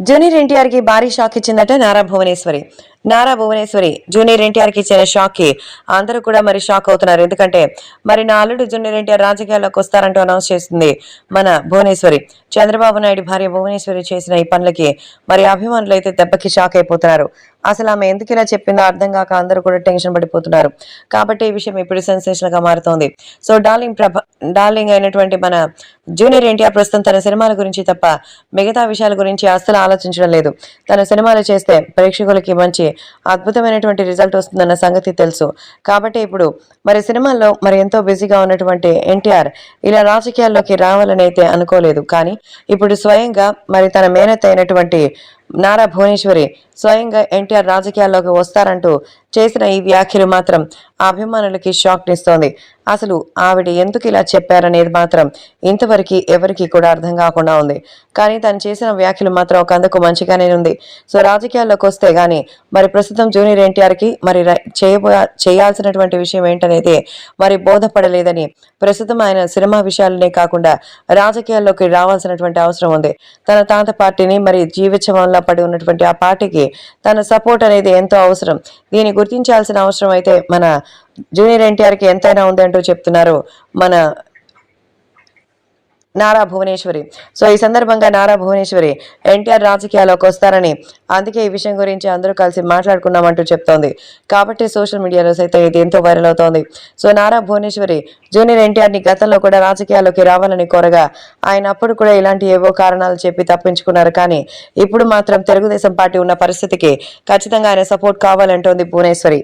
Junior NTR కి భారీ shock ఇచ్చిందట Nara Bhuvaneswari. Nara Bhuvaneswari junior NTR కి ఇచ్చిన షాక్ కి అందరూ కూడా మరి షాక్ అవుతున్నారు. ఎందుకంటే మరి నా అల్లుడు జూనియర్ ఎన్టీఆర్ రాజకీయాల్లోకి వస్తారంటూ అనౌన్స్ చేసింది మన భువనేశ్వరి. చంద్రబాబు నాయుడు భార్య భువనేశ్వరి చేసిన ఈ పనులకి మరి అభిమానులు అయితే దెబ్బకి షాక్ అయిపోతున్నారు. అసలు ఆమె ఎందుకు ఇలా చెప్పిందో అర్థం కాక అందరూ కూడా టెన్షన్ పడిపోతున్నారు. కాబట్టి ఈ విషయం ఇప్పుడు సెన్సేషన్ గా మారుతోంది. సో డార్లింగ్ అయినటువంటి మన జూనియర్ ఎన్టీఆర్ ప్రస్తుతం తన సినిమాల గురించి తప్ప మిగతా విషయాల గురించి అస్సలు ఆలోచించడం లేదు. తన సినిమాలు చేస్తే ప్రేక్షకులకి మంచి అద్భుతమైనటువంటి రిజల్ట్ వస్తుందన్న సంగతి తెలుసు. కాబట్టి ఇప్పుడు మరి సినిమాల్లో మరి ఎంతో బిజీగా ఉన్నటువంటి ఎన్టీఆర్ ఇలా రాజకీయాల్లోకి రావాలని అయితే అనుకోలేదు. కానీ ఇప్పుడు స్వయంగా మరి తన మేనత్త అయినటువంటి నారా భువనేశ్వరి స్వయంగా ఎన్టీఆర్ రాజకీయాల్లోకి వస్తారంటూ చేసిన ఈ వ్యాఖ్యలు మాత్రం అభిమానులకి షాక్ ఇస్తోంది. అసలు ఆవిడ ఎందుకు ఇలా చెప్పారనేది మాత్రం ఇంతవరకు ఎవరికి కూడా అర్థం కాకుండా ఉంది. కానీ తను చేసిన వ్యాఖ్యలు మాత్రం ఒక అందుకు మంచిగానే ఉంది. సో రాజకీయాల్లోకి వస్తే గానీ మరి ప్రస్తుతం జూనియర్ ఎన్టీఆర్ కి మరి చేయాల్సినటువంటి విషయం ఏంటనేది మరి బోధపడలేదని, ప్రస్తుతం ఆయన సినిమా విషయాలనే కాకుండా రాజకీయాల్లోకి రావాల్సినటువంటి అవసరం ఉంది. తన తాత పార్టీని మరి జీవించడంలో పడి ఉన్నటువంటి ఆ పార్టీకి తన సపోర్ట్ అనేది ఎంతో అవసరం. దీన్ని గుర్తించాల్సిన అవసరం అయితే మన జూనియర్ ఎన్టీఆర్ కి ఎంతైనా ఉంది అంటూ చెప్తున్నారు మన నారా భువనేశ్వరి. సో ఈ సందర్భంగా నారా భువనేశ్వరి ఎన్టీఆర్ రాజకీయాల్లోకి వస్తారని, అందుకే ఈ విషయం గురించి అందరూ కలిసి మాట్లాడుకున్నామంటూ చెప్తోంది. కాబట్టి సోషల్ మీడియాలో సైతం ఇది ఎంతో వైరల్ అవుతోంది. సో నారా భువనేశ్వరి జూనియర్ ఎన్టీఆర్ ని గతంలో కూడా రాజకీయాల్లోకి రావాలని కోరగా ఆయన అప్పుడు కూడా ఇలాంటి ఏవో కారణాలు చెప్పి తప్పించుకున్నారు. కానీ ఇప్పుడు మాత్రం తెలుగుదేశం పార్టీ ఉన్న పరిస్థితికి ఖచ్చితంగా ఆయన సపోర్ట్ కావాలంటోంది భువనేశ్వరి.